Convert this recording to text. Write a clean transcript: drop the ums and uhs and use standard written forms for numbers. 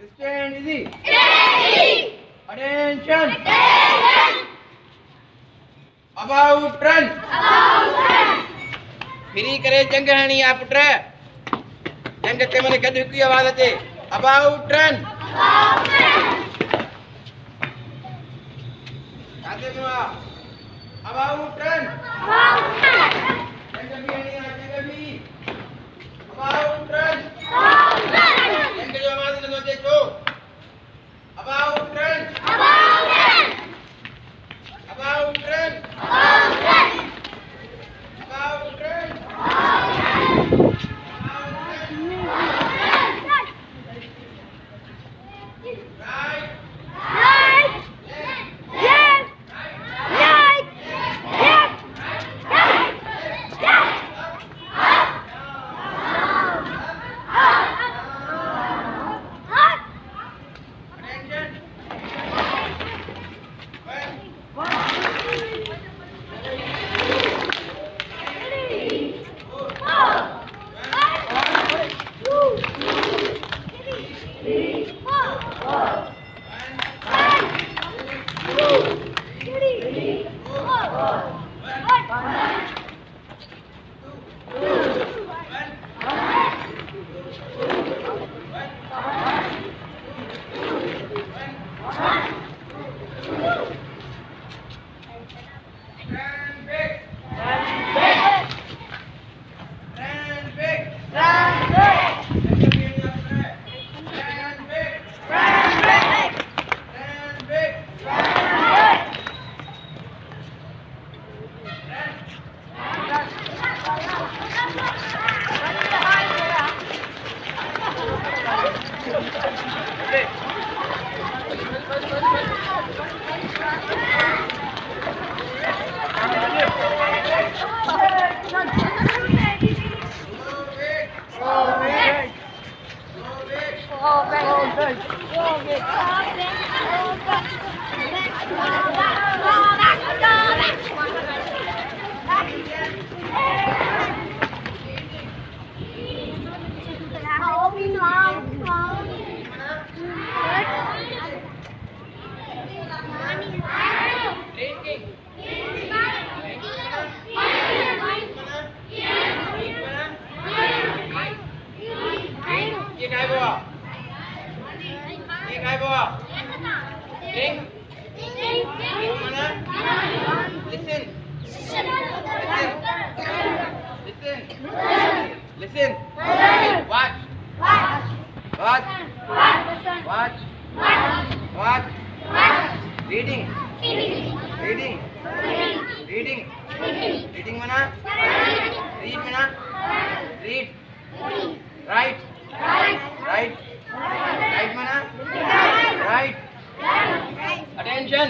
Stand easy. Steady. Attention. Attention. About run. About run. Free करे जंग हणी आप पुत्र जंग ते मने गद की आवाज अचे अबाउट रन About run. आते में अबाउट रन About run. जंग भी हणी आ जंग भी अबाउट रन About run. जंग जो आवाज न दे जो about run About run. About run About run. About run right Right. Left. Right. Left. Right. Left. Up. attention stand back stand back stand back stand back drinking ये काय बुआ drink mana listen listen watch reading mana read mana read write mana write attention